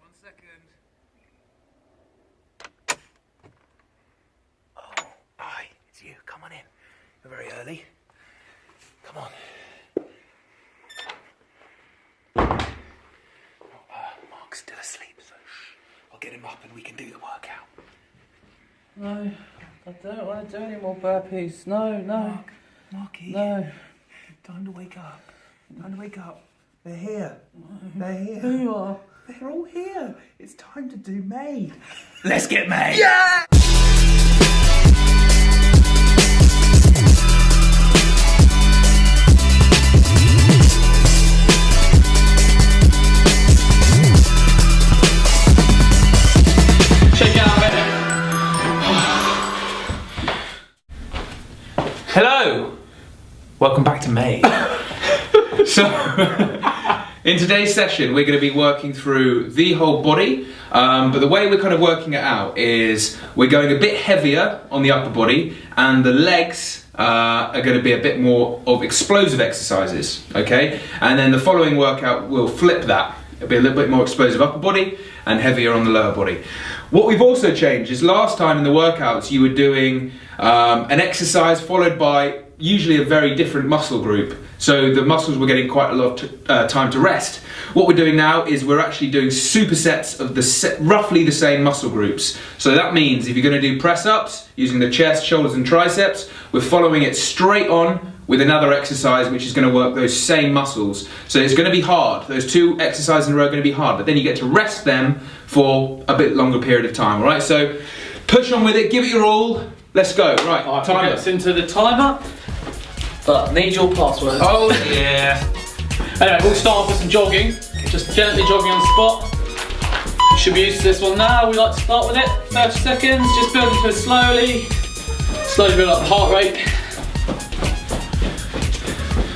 1 second. Oh, hi, it's you. Come on in. You're very early. Come on. Mark's still asleep, so shh. I'll get him up and we can do the workout. No, I don't want to do any more burpees. No. Marky. No. Time to wake up. Time to wake up. They're here. They're here. Who are? They're all here. It's time to do made. Let's get made. Yeah! Check it out a bit. Hello! Welcome back to May. So, in today's session, we're going to be working through the whole body, but the way we're kind of working it out is we're going a bit heavier on the upper body, and the legs are going to be a bit more of explosive exercises, okay? And then the following workout will flip that. It'll be a little bit more explosive upper body and heavier on the lower body. What we've also changed is last time in the workouts you were doing an exercise followed by usually a very different muscle group. So the muscles were getting quite a lot of time to rest. What we're doing now is we're actually doing supersets of roughly the same muscle groups. So that means if you're going to do press-ups using the chest, shoulders and triceps, we're following it straight on with another exercise which is going to work those same muscles. So it's going to be hard. Those two exercises in a row are going to be hard, but then you get to rest them for a bit longer period of time, all right? So push on with it, give it your all. Let's go. Right, Alright, timer. we'll get us into the timer, but need your password. Oh yeah. Anyway, we'll start off with some jogging. Just gently jogging on the spot. You should be used to this one now. We like to start with it. 30 seconds, just build into it slowly. Slowly build up the heart rate.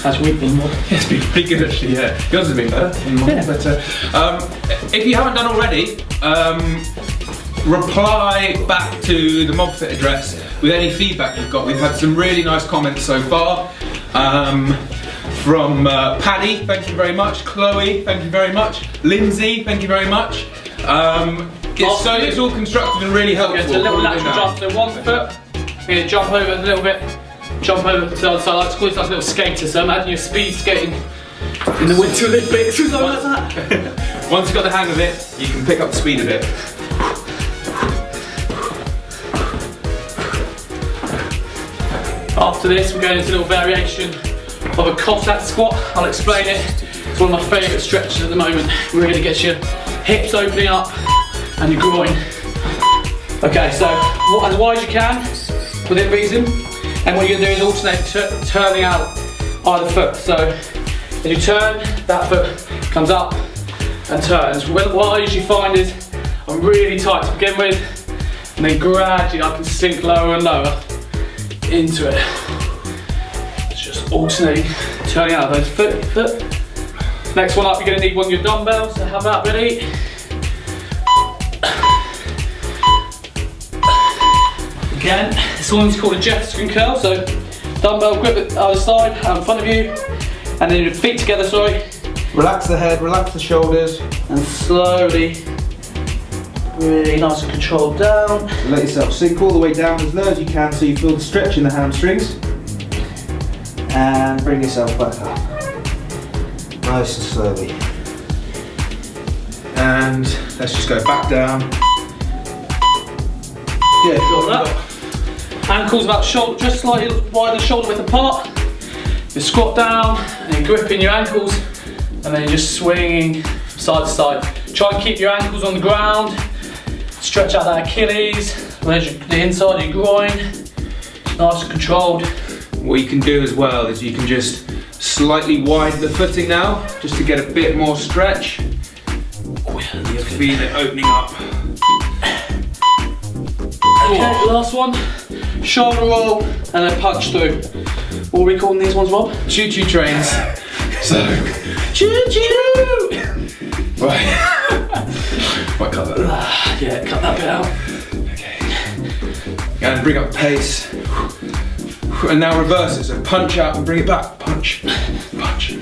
How's your week been, Rob? Yeah, it's been pretty good actually, yeah. Yours has been better than mine, Yeah. but if you haven't done already, reply back to the MobFit address with any feedback you've got. We've had some really nice comments so far. From Paddy, thank you very much. Chloe, thank you very much. Lindsay, thank you very much. It's all constructive and really helpful. Get to a little lateral jump, so 1 foot. We're going to jump over a little bit. Jump over to the other side. I like to call it like a little skater, so imagine you're speed skating in the Winter Olympics or something like that. Once you've got the hang of it, you can pick up the speed a bit. After this, we're going into a little variation of a Cossack squat. I'll explain it. It's one of my favourite stretches at the moment. Really gets your hips opening up and your groin. Okay, so as wide as you can, within reason. And what you're going to do is alternate turning out either foot. So as you turn, that foot comes up and turns. What I usually find is I'm really tight to begin with, and then gradually I can sink lower and lower into it. It's just alternating, turning out those foot. Next one up, you're going to need one of your dumbbells, so have that ready. Again, this one's called a Jefferson curl, so dumbbell grip at the other side, out in front of you, and then your feet together, sorry. Relax the head, relax the shoulders. And slowly, really nice and controlled down. Let yourself sink all the way down as low as you can so you feel the stretch in the hamstrings. And bring yourself back up. Nice and slowly. And let's just go back down. Yeah, got that. Ankles about shoulder, just slightly wider shoulder width apart. You squat down and you're gripping your ankles, and then you're just swinging from side to side. Try and keep your ankles on the ground. Stretch out that Achilles, the inside of your groin. Nice and controlled. What you can do as well is you can just slightly widen the footing now, just to get a bit more stretch. You'll feel it opening up. Okay, last one. Shoulder roll and then punch through. What are we calling these ones, Rob? Choo-choo trains. So, Choo-choo! right. Might cut that out. Yeah, cut that bit out. Okay. And bring up pace. And now reverse it. So punch out and bring it back. Punch. Punch.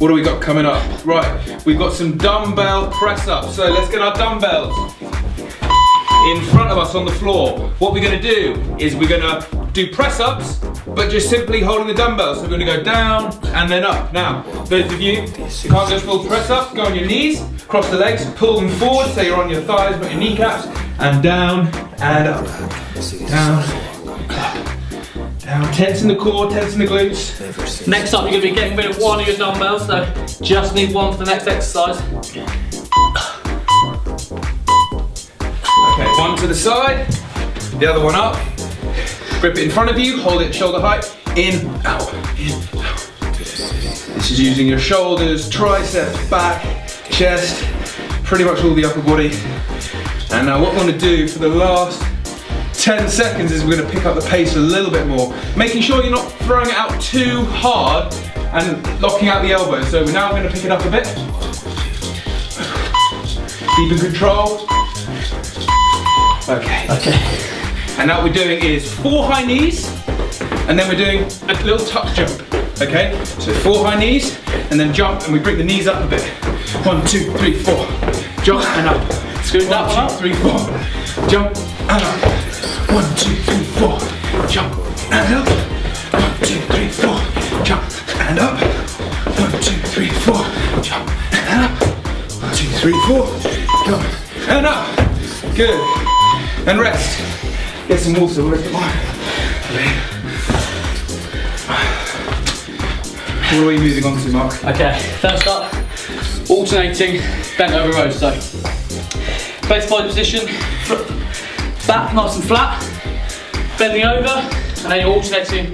What do we got coming up? Right, we've got some dumbbell press ups. So let's get our dumbbells in front of us on the floor. What we're gonna do is we're gonna do press ups, but just simply holding the dumbbells. So we're gonna go down and then up. Now, those of you who can't go full press ups, go on your knees, cross the legs, pull them forward so you're on your thighs, not your kneecaps, and down and up. Down, up. Down, tense in the core, tense in the glutes. Next up, you're going to be getting rid of one of your dumbbells, so just need one for the next exercise. Okay, one to the side, the other one up. Grip it in front of you, hold it shoulder height, in, out, in, out. This is using your shoulders, triceps, back, chest, pretty much all the upper body. And now what we want to do for the last 10 seconds is we're going to pick up the pace a little bit more, making sure you're not throwing it out too hard and locking out the elbows. So we're now going to pick it up a bit. Keep in control. Okay. And now what we're doing is 4 high knees, and then we're doing a little tuck jump. Okay? So 4 high knees, and then jump, and we bring the knees up a bit. 1, 2, 3, 4. Jump and up. Scoot that one up. 3, 4. Jump and up. 1, 2, 3, 4. Jump and up. 1, 2, 3, 4. Jump and up. 1, 2, 3, 4. Jump and up. 1, 2, 3, 4. Jump and up. Good. And rest. Get some water. Where are we moving on to, Mark? Okay, first up, alternating bent over rows. So, base body position, back nice and flat, bending over, and then you're alternating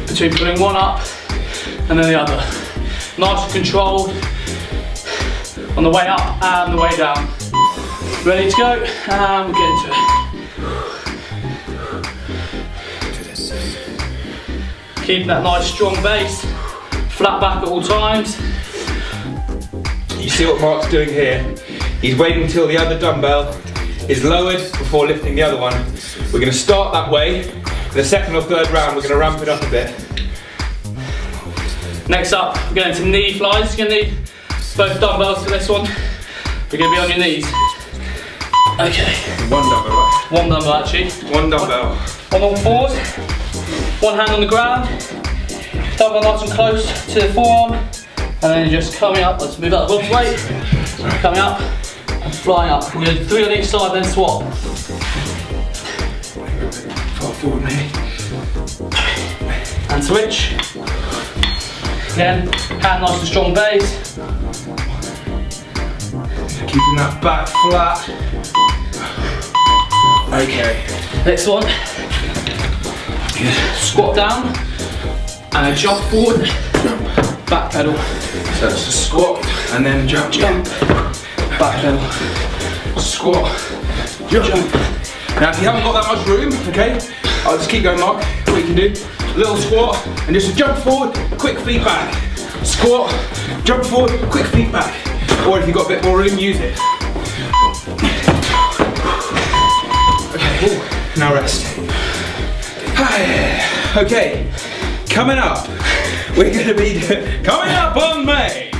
between putting one up and then the other. Nice and controlled on the way up and the way down. Ready to go, and we'll get into it. Keeping that nice strong base, flat back at all times. You see what Mark's doing here? He's waiting until the other dumbbell is lowered before lifting the other one. We're going to start that way. In the second or third round, we're going to ramp it up a bit. Next up, we're going to knee flies. You're going to need both dumbbells for this one. You're going to be on your knees. Okay. One dumbbell, right? One dumbbell actually. One dumbbell. On all fours. One hand on the ground. Dumbbell nice and close to the forearm. And then you're just coming up. Let's move up the bottom weight. Coming up and flying up. We're going to do 3 on each side, then swap. Far forward, maybe. And switch. Again, hand nice and strong base. Keeping that back flat. Okay. Next one. Good. Squat down and a jump forward. Back pedal. So it's a squat and then jump. Back pedal. Squat. Jump. Now if you haven't got that much room, okay, I'll just keep going, Mark. What you can do, a little squat and just a jump forward, quick feet back. Squat, jump forward, quick feet back. Or if you've got a bit more room, use it. Okay, ooh, now rest. Okay, coming up, we're going to be coming up on May.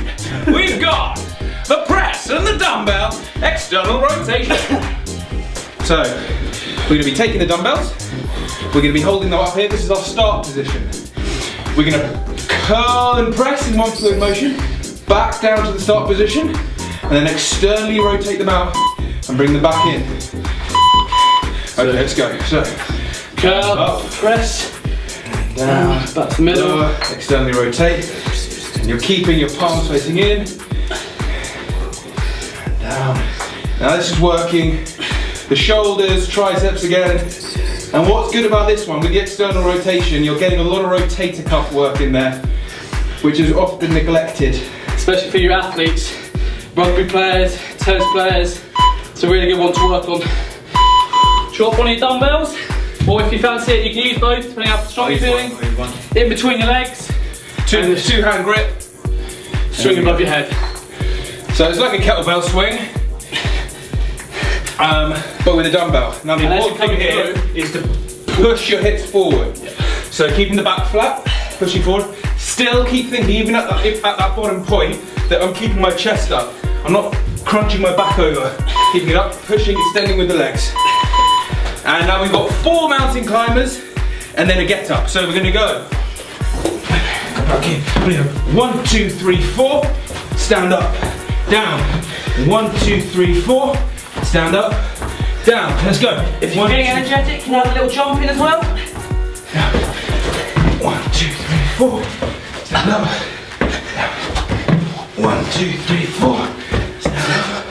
We've got the press and the dumbbell external rotation. So, we're going to be taking the dumbbells, we're going to be holding them up here. This is our start position. We're going to curl and press in one fluid motion, back down to the start position, and then externally rotate them out and bring them back in. Okay, let's go. So, curl, up, press, down, back to the middle. Lower, externally rotate, and you're keeping your palms facing in, and down. Now this is working the shoulders, triceps again. And what's good about this one, with the external rotation, you're getting a lot of rotator cuff work in there, which is often neglected. Especially for your athletes, rugby players, tennis players, it's a really good one to work on. Drop one of your dumbbells, or if you fancy it, you can use both, depending on how strong you're feeling. In between your legs. Two-hand grip. Swing above your head. So it's like a kettlebell swing, but with a dumbbell. Now the important thing here is to push your hips forward. So keeping the back flat, pushing forward, Still keep thinking, even at that bottom point, that I'm keeping my chest up. I'm not crunching my back over. Keeping it up, pushing, extending with the legs. And now we've got 4 mountain climbers and then a get up. So we're gonna go. Okay, 1, 2, 3, 4. Stand up, down. 1, 2, 3, 4. Stand up, down. Let's go. If you're getting energetic, you can have a little jump in as well. 1, 2, 3, 4. Stand up. 1, 2, 3, 4. Stand up.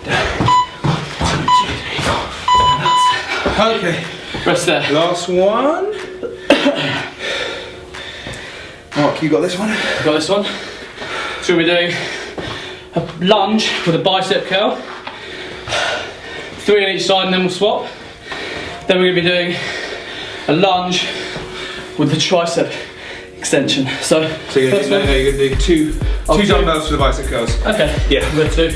Down. 1, 2, 3, 4. Stand up. Okay. Rest there. Last one. Mark, you got this one? Got this one. So we're doing a lunge with a bicep curl. 3 on each side and then we'll swap. Then we're going to be doing a lunge with the tricep extension. So you're going to do two dumbbells for the bicep curls. Okay. Yeah. We're 2.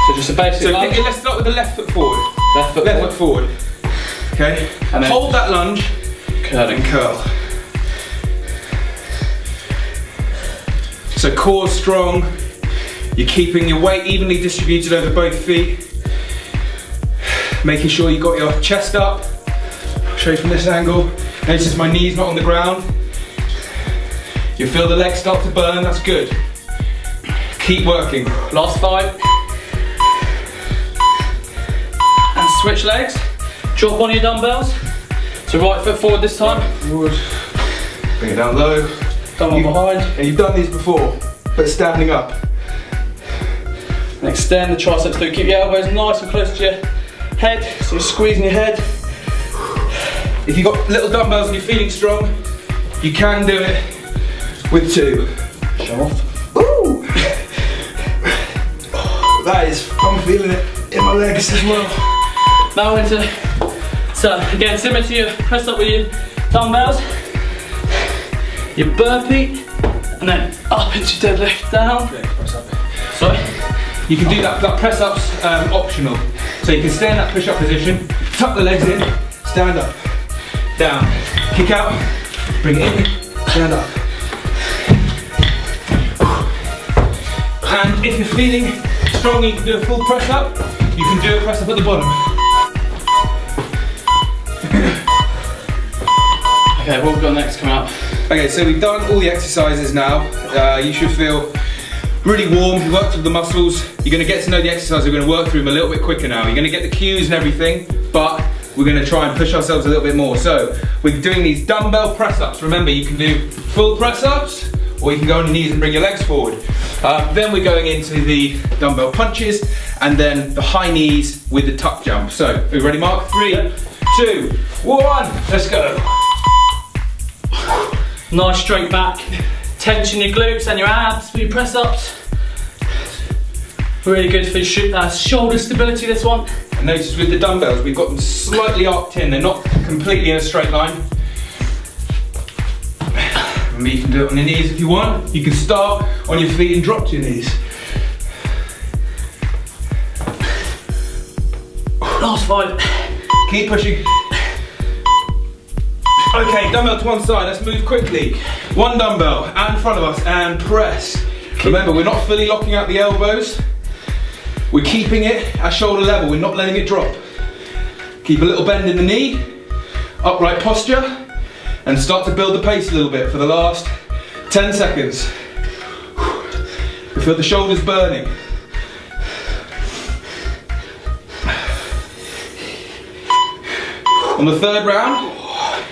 So just a basic lunge. Let's start with the left foot forward. Left foot forward. Okay. And then hold that lunge. Curl And curl. So core strong. You're keeping your weight evenly distributed over both feet. Making sure you got your chest up. I'll show you from this angle. Notice my knees not on the ground. You feel the legs start to burn, that's good. Keep working. Last 5. And switch legs. Drop on your dumbbells. So right foot forward this time. Forward. Bring it down low. Dumbbell behind. And you've done these before, but standing up. And extend the triceps through. Keep your elbows nice and close to your head. So you're squeezing your head. If you've got little dumbbells and you're feeling strong, you can do it with 2. Show off. Ooh! That is, I'm feeling it in my legs as well. Now we're into, so again, similar to your press up with your dumbbells, your burpee, and then up into deadlift, down. Press up. Sorry. You can do that press up's optional. So you can stay in that push up position, tuck the legs in, stand up, down, kick out, bring it in, stand up. And if you're feeling strong, you can do a full press up, you can do a press up at the bottom. Okay, what we've got next coming up? Okay, so we've done all the exercises now. You should feel really warm, you worked with the muscles. You're gonna get to know the exercise, we're gonna work through them a little bit quicker now. You're gonna get the cues and everything, but we're gonna try and push ourselves a little bit more. So, we're doing these dumbbell press-ups. Remember, you can do full press-ups, or you can go on your knees and bring your legs forward. Then we're going into the dumbbell punches, and then the high knees with the tuck jump. So, are you ready, Mark? 3, 2, 1, let's go. Nice straight back. Tension your glutes and your abs for your press ups. Really good for your shoulder stability, this one. And notice with the dumbbells, we've got them slightly arced in. They're not completely in a straight line. Remember, you can do it on your knees if you want. You can start on your feet and drop to your knees. Last 5. Keep pushing. Okay, dumbbell to one side, let's move quickly. 1 dumbbell out in front of us and press. Remember, we're not fully locking out the elbows. We're keeping it at shoulder level, we're not letting it drop. Keep a little bend in the knee, upright posture, and start to build the pace a little bit for the last 10 seconds. We feel the shoulders burning. On the 3rd round,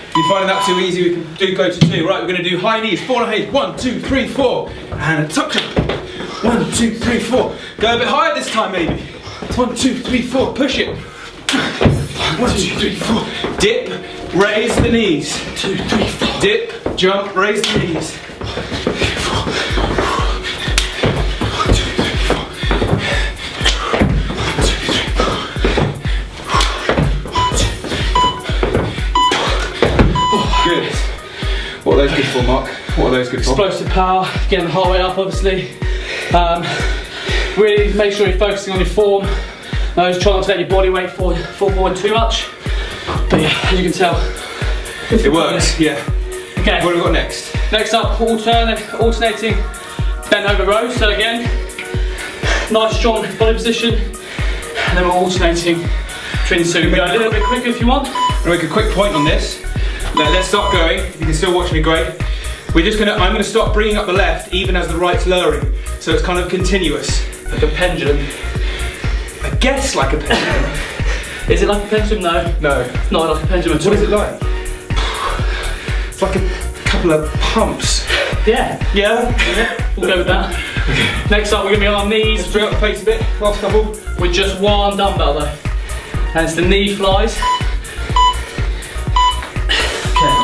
if you're finding that too easy, we can go to 2. Right, we're going to do high knees, 4 and a half, 1, 2, 3, 4, and a tuck jump. 1, 2, 3, 4. Go a bit higher this time, maybe. 1, 2, 3, 4. Push it. 1, 2, 3, 4. Dip, raise the knees. 2, 3, 4. Dip, jump, raise the knees. 4. 1, 2, 3, 4. 1, 2, 3, 4. 1, 2, 3, 4. Good. What are those good for, Mark? What are those good for? Explosive power, getting the heart rate up, obviously. Really make sure you're focusing on your form. Just try not to let your body weight fall forward too much. But yeah, as you can tell, it works, yeah. Okay. What have we got next? Next up, alternating bent over rows. So again, nice strong body position, and then we're alternating between the two. Go a little bit quicker if you want. I'm gonna make a quick point on this. Now, let's start going. If you can still watch me, great. I'm gonna start bringing up the left even as the right's lowering. So it's kind of continuous. Like a pendulum. I guess like a pendulum. Is it like a pendulum? No. No. It's not like a pendulum at all. What is it like? It's like a couple of pumps. Yeah. We'll go with that. Okay. Next up, we're gonna be on our knees. Let's bring up the pace a bit. Last couple. With just one dumbbell though. And it's the knee flies. Okay.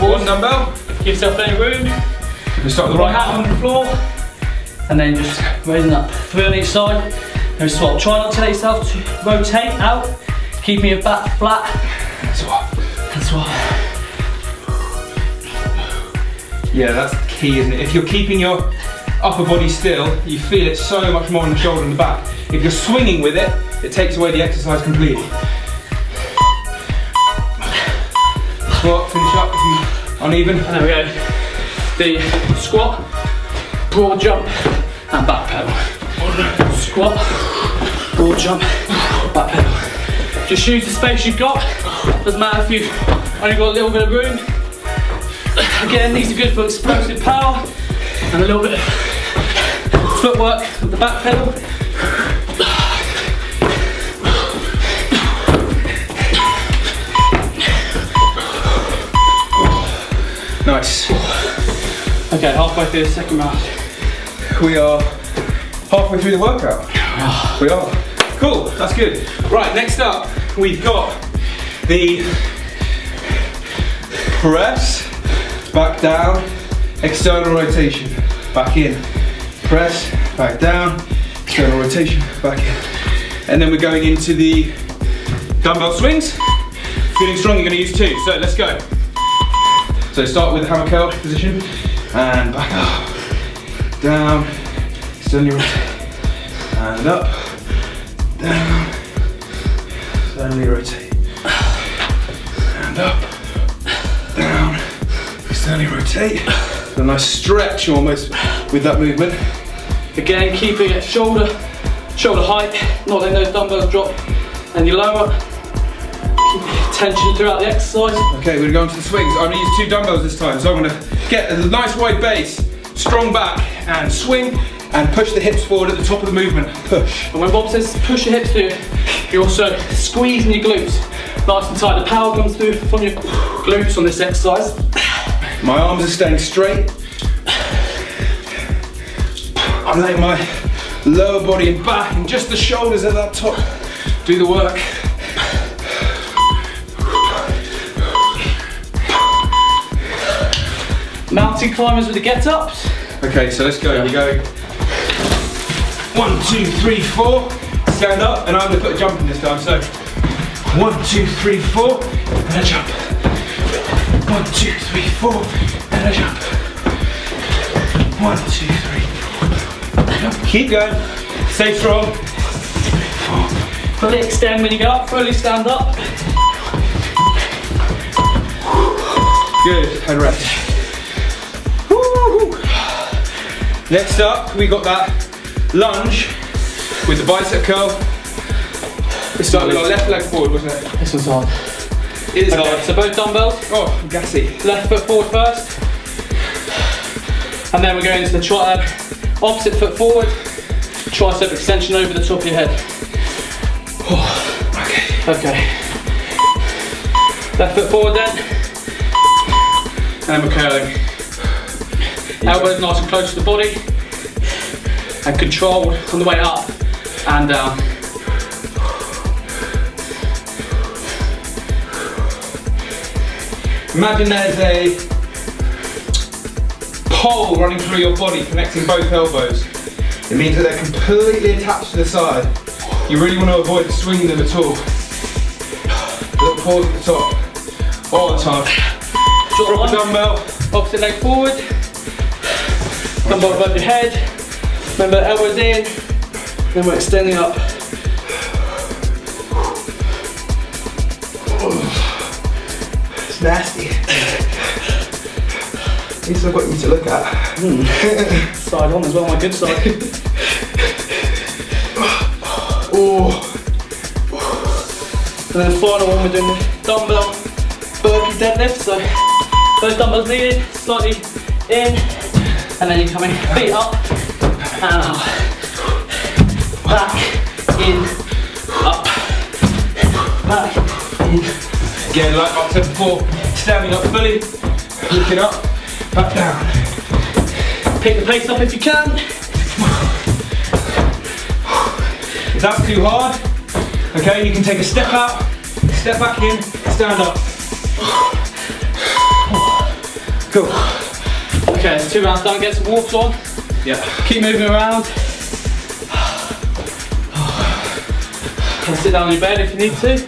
One dumbbell. Give yourself any room. We start with the Right right hand on the floor. And then just raising up. 3 on each side. And swap. Try not to let yourself rotate out. Keeping your back flat. And swap. And swap. Yeah, that's the key, isn't it? If you're keeping your upper body still, you feel it so much more in the shoulder and the back. If you're swinging with it, it takes away the exercise completely. Squat, finish up if you uneven. And there we go. The squat, broad jump, and back pedal. Squat, broad jump, back pedal. Just use the space you've got. Doesn't matter if you've only got a little bit of room. Again, these are good for explosive power and a little bit of footwork with the back pedal. Nice. Okay, halfway through the second round. We are halfway through the workout. We are. Cool, that's good. Right, next up, we've got the press, back down, external rotation, back in. Press, back down, external rotation, back in. And then we're going into the dumbbell swings. Feeling strong, you're gonna use 2, so let's go. So start with the hammer curl position, and back up, down, externally rotate, and up, down, externally rotate, and up, down, externally rotate. So a nice stretch almost with that movement. Again, keeping it shoulder height, not letting those dumbbells drop any lower. Keep tension throughout the exercise. Okay, we're gonna go into the swings. I'm gonna use 2 dumbbells this time. So I'm gonna get a nice wide base, strong back, and swing, and push the hips forward at the top of the movement. Push. And when Bob says push your hips through, you're also squeezing your glutes nice and tight. The power comes through from your glutes on this exercise. My arms are staying straight. I'm letting my lower body and back and just the shoulders at that top do the work. Mountain climbers with the get-ups. Okay, so let's go. We go 1, 2, 3, 4. Stand up, and I'm gonna put a jump in this time. So 1, 2, 3, 4, and a jump. 1, 2, 3, 4, and a jump. 1, 2, 3, 4. Jump. Keep going. Stay strong. 4. Fully extend when you go up. Fully stand up. Good. And rest. Woo. Next up, we got that lunge with the bicep curl. We started with our left leg forward, wasn't it? This one's hard. It is Okay, hard. so both dumbbells. Oh, I'm gassy. Left foot forward first. And then we're going to the opposite foot forward. Tricep extension over the top of your head. Okay. Left foot forward then. And then we're curling. Elbows nice and close to the body. And controlled on the way up and down. Imagine there's a pole running through your body connecting both elbows. It means that they're completely attached to the side. You really want to avoid swinging them at all. Little pause at the top. Oh, it's hard. Drop a dumbbell. Opposite leg forward. Dumbbell above your head. Remember, elbows in. Then we're extending up. It's nasty. least I've got you to look at. Side on as well, my good side. Oh. And then the final one, we're doing the dumbbell burpee deadlift. So those dumbbells needed, slightly in, and then you're coming feet up and out. Back, in, up, back, in. Again, like I said before, standing up fully, looking up, back down. Pick the pace up if you can. If that's too hard, okay, you can take a step out, step back in, stand up. Cool. Okay, it's 2 rounds done, get some water on. Yeah. Keep moving around. Can sit down on your bed if you need to.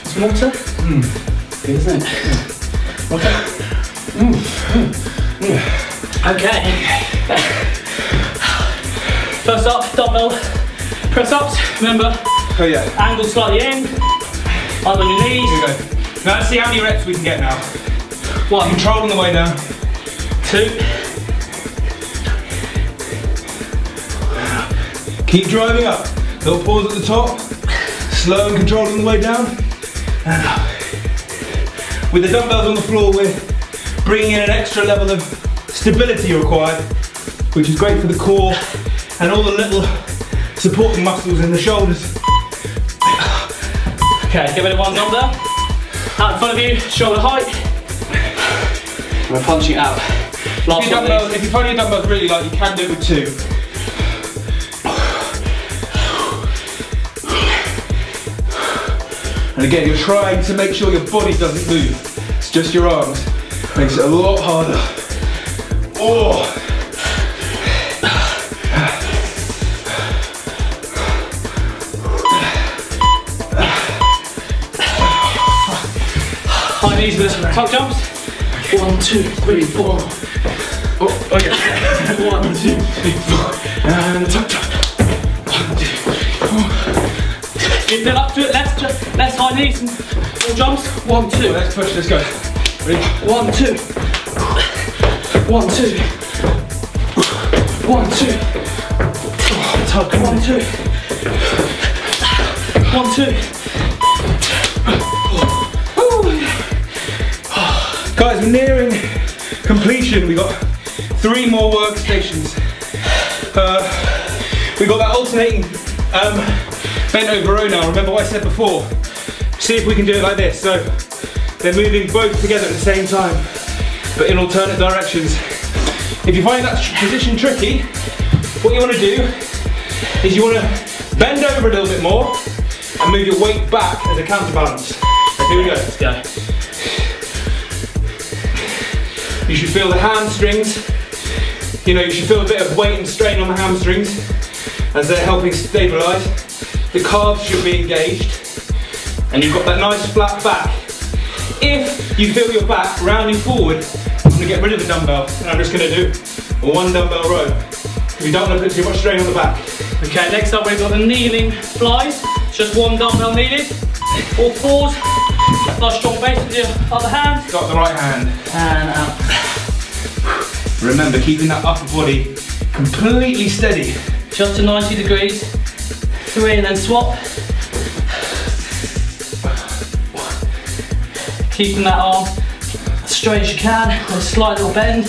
Some water? Good, isn't it? Water? Okay. First up, dumbbell press ups. Remember, Oh yeah. angle slightly in, arm on your knees. Here we go. Now let's see how many reps we can get now. 1, Control on the way down. 2, Keep driving up. Little pause at the top. Slow and controlled on the way down. And up. With the dumbbells on the floor, we're bringing in an extra level of stability required, which is great for the core and all the little supporting muscles in the shoulders. Okay, give it a 1 dumbbell. Out in front of you, shoulder height. We're punching it out. Last one, If you find your dumbbells really light, you can do it with 2. And again, you're trying to make sure your body doesn't move. It's just your arms. Makes it a lot harder. Oh! high knees with tuck jumps. 1, 2, 3, 4. Oh, okay. 1, 2, 3, 4. And tuck jump. 1, 2, 4. Get that up to it, less high knees and all jumps. 1, 2. Let's push, let's go. Ready? 1, 2. 1, 2. 1, 2. Tuck. 1, 2. 1, 2. Guys, we're nearing completion. We got 3 more workstations. We got that alternating bent over row now. Remember what I said before? See if we can do it like this. So they're moving both together at the same time, but in alternate directions. If you find that position tricky, what you want to do is you want to bend over a little bit more and move your weight back as a counterbalance. Here we go. Let's go. You should feel the hamstrings. You know, you should feel a bit of weight and strain on the hamstrings as they're helping stabilise. The calves should be engaged, and you've got that nice flat back. If you feel your back rounding forward, I'm going to get rid of the dumbbell, and I'm just going to do a 1 dumbbell row. You don't want to put too much strain on the back. Okay, next up we've got the kneeling flies. Just 1 dumbbell needed. All 4s. Nice strong base with your other hand. Got the right hand. And out. Remember, keeping that upper body completely steady. Just to 90 degrees. 3 and then swap. Keeping that arm as straight as you can, with a slight little bend.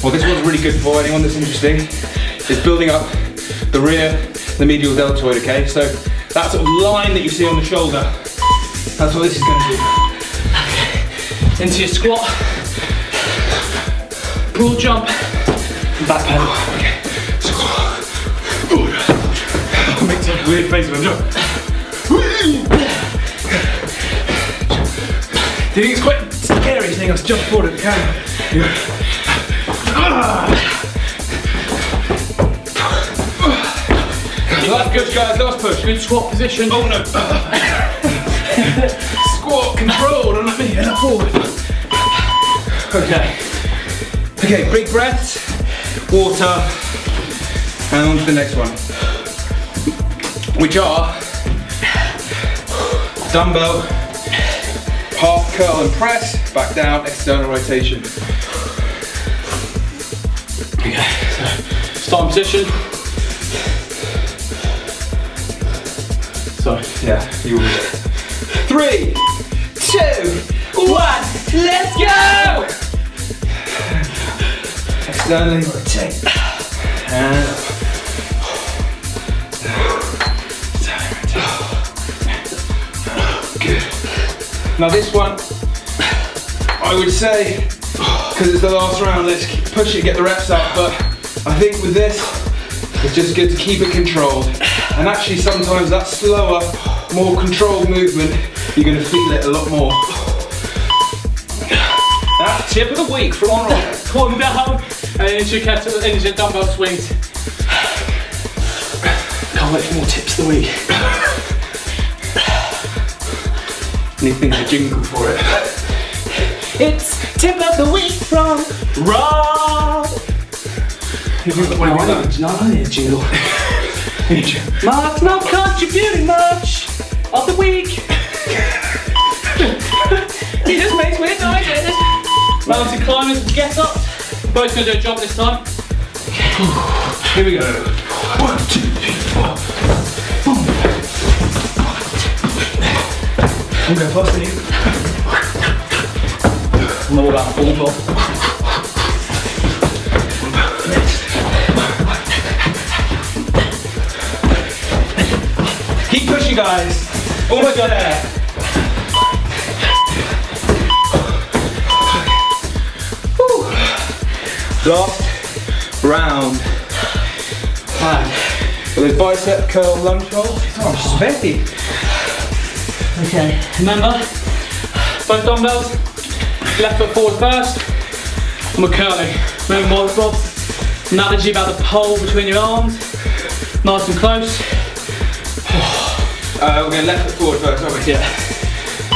Well, this one's really good for anyone that's interesting. It's building up the rear, the medial deltoid, okay? So that sort of line that you see on the shoulder, that's what this is going to do. Okay. Into your squat. Broad jump. Back pedal. Okay. Squat. Makes a weird face when I jump. Do you think it's quite scary seeing us jump forward at the camera? Yeah. Last push, guys, last push. Good squat position. Oh no. Squat controlled, and let me head forward. Okay. Okay, big breaths, water, and on to the next one. Which are dumbbell, half curl and press, back down, external rotation. Okay, so starting position. So, Yeah, you will. 3, 2, 1, let's go! Externally rotate. And up. Good. Now this one, I would say, because it's the last round, let's push it, get the reps up, but I think with this, it's just good to keep it controlled. And actually sometimes that slower, more controlled movement, you're going to feel it a lot more. That's tip of the week from on right. One down, and into your dumbbell swings. Can't wait for more tips of the week. Anything to jingle for it. It's tip of the week from Rob. What have you done? No, I need a jingle. Mark's not contributing much of the week. He just makes weird noises. Mountain climbers, get up. We're both going to do a jump this time. Here we go. 1, 2, 3, 4. Boom. I'm going faster than you. I'm all about full ball. Keep pushing, guys. Almost there. Whew. Last round. And with his bicep curl lunge hold. Oh, sweaty. Okay, remember, both dumbbells, left foot forward first, and we're curling. Remember Rob's analogy about the pole between your arms, nice and close. We're going left foot forward first, aren't we? Yeah.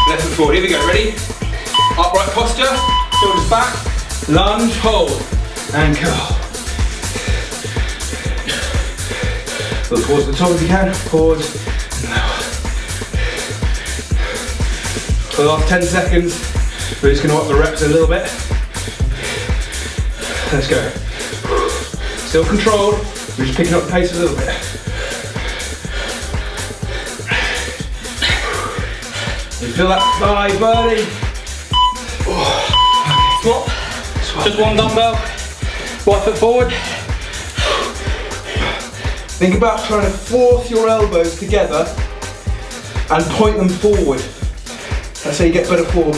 Left foot forward. Here we go. Ready? Upright posture, shoulders back, lunge, hold, and curl. Look towards the top if you can. Pause. For the last 10 seconds, we're just going to up the reps a little bit. Let's go. Still controlled, we're just picking up the pace a little bit. You feel that thigh, buddy? Swap. Just one dumbbell, right foot forward. Think about trying to force your elbows together and point them forward. That's how you get better form.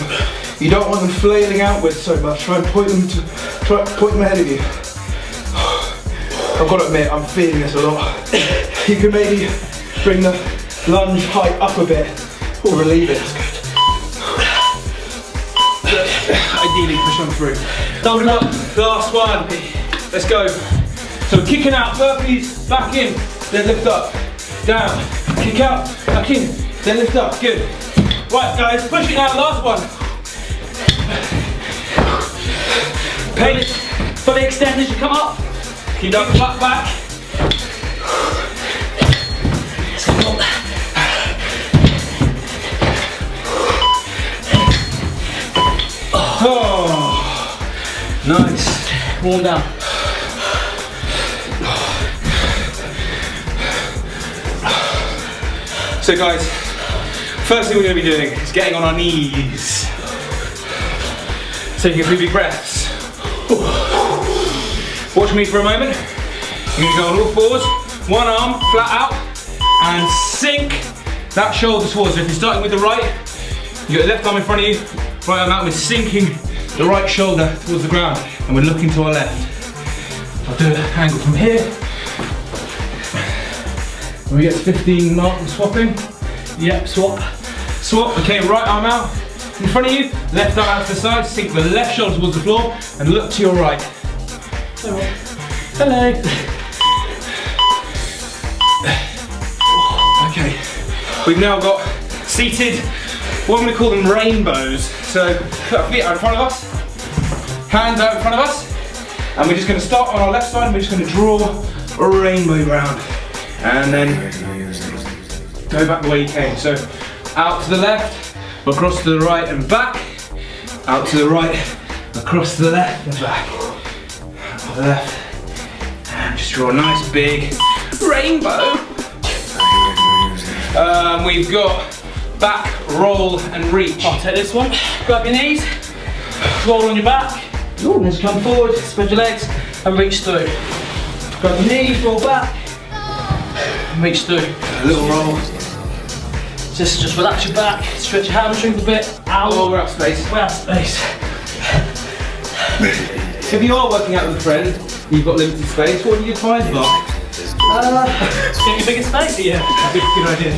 You don't want them flailing outwards so much. Try and point them ahead of you. I've got to admit, I'm feeling this a lot. You can maybe bring the lunge height up a bit to relieve it. Ideally, push on through. Double up. Last one. Let's go. So kicking out, burpees, back in, then lift up, down, kick out, back in, then lift up. Good. Right, guys, push it out. Last one. Pace fully extend as you come up. Keep up, back. Oh, nice. Warm down. So guys, first thing we're going to be doing is getting on our knees. Taking a few big breaths. Watch me for a moment. You're going to go on all fours, one arm flat out, and sink that shoulder towards. So if you're starting with the right, you got the left arm in front of you, right arm out, we're sinking the right shoulder towards the ground, and we're looking to our left. I'll do an angle from here. When we get to 15 mark, we're swapping. Yep, swap. Swap, okay, right arm out in front of you, left arm out to the side, sink the left shoulder towards the floor, and look to your right. Hello. Okay, we've now got seated, what I'm going to call them rainbows. So, put our feet out in front of us, hands out in front of us, and we're just going to start on our left side, and we're just going to draw a rainbow round. And then go back the way you came. So out to the left, across to the right and back, Out to the right, across to the left and back. Out to the left. And just draw a nice big rainbow. We've got back, roll and reach. I'll take this one. Grab your knees, roll on your back, and just come forward, spread your legs and reach through. Grab your knees, roll back, and reach through. A little roll. Just relax your back, stretch your hamstrings a bit. Out. Oh, we're out of space. We're out of space. If you are working out with a friend, you've got limited space, what do you advise, Mark? Get your biggest space. Yeah, good idea.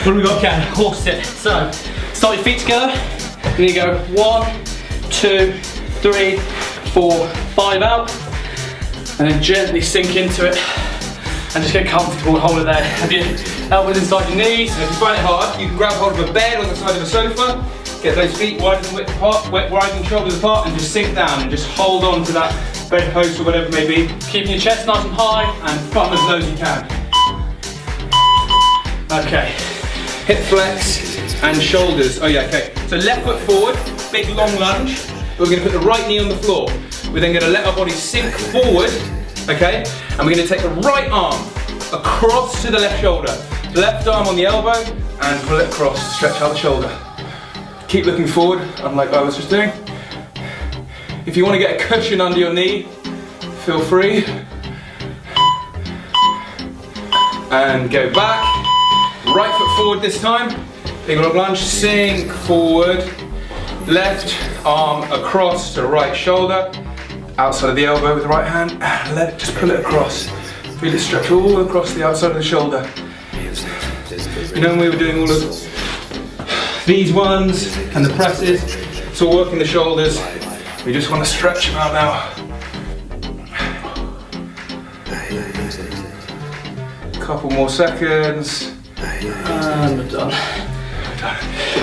What do we got? Okay, horse sit. So, start your feet together. You're gonna go 1, 2, 3, 4, 5 out. And then gently sink into it. And just get comfortable, hold it there. Have your elbows inside your knees. And if you find it hard, you can grab hold of a bed on the side of a sofa, get those feet wide and width apart, widen shoulders apart, and just sink down and just hold on to that bedpost or whatever it may be. Keeping your chest nice and high. And bum as low as you can. Okay. Hip flex and shoulders. Oh yeah, okay. So left foot forward, big long lunge. We're gonna put the right knee on the floor. We're then gonna let our body sink forward, okay? And we're gonna take the right arm across to the left shoulder. Left arm on the elbow and pull it across, stretch out the shoulder. Keep looking forward, unlike I was just doing. If you wanna get a cushion under your knee, feel free. And go back. Right foot forward this time. Big long lunge, sink forward. Left arm across to the right shoulder. Outside of the elbow with the right hand. And let it, just pull it across. Feel it stretch all across the outside of the shoulder. You know when we were doing all of these ones and the presses, it's all working the shoulders. We just want to stretch them out now. Couple more seconds. And we're done.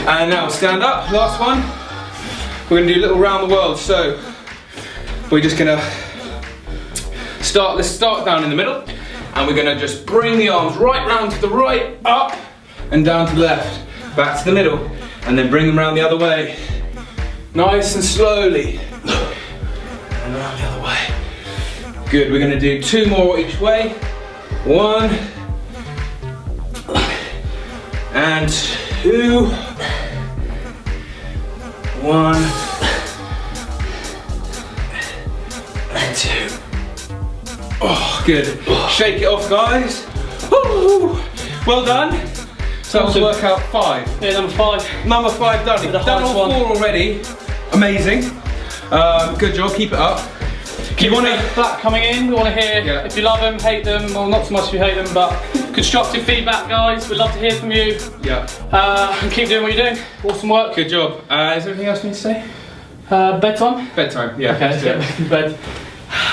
And now stand up, last one. We're gonna do a little round the world. So we're just gonna let's start down in the middle. And we're gonna just bring the arms right round to the right, up and down to the left. Back to the middle. And then bring them round the other way. Nice and slowly. And round the other way. Good, we're gonna do 2 more each way. 1. And 2. 1. And 2. Oh, good. Shake it off, guys. Woo. Well done. So that was workout 5. Yeah, number 5. Number 5 done. The Done all 4 already. Amazing. Good job. Keep it up. Keep feedback coming in. We want to hear if you love them, hate them, well, not so much if you hate them, but constructive feedback, guys. We'd love to hear from you. Yeah. And keep doing what you're doing. Awesome work. Good job. Is there anything else you need to say? Bedtime? Bedtime. Yeah. Okay, let's get back to bed.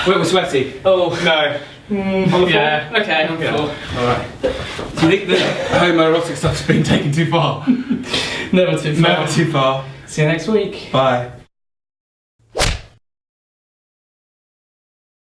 We're sweaty. Oh. No. On the floor? Yeah, okay, on the floor. Alright. Do you think the homoerotic stuff's been taken too far? Never too far. Never too far. See you next week. Bye.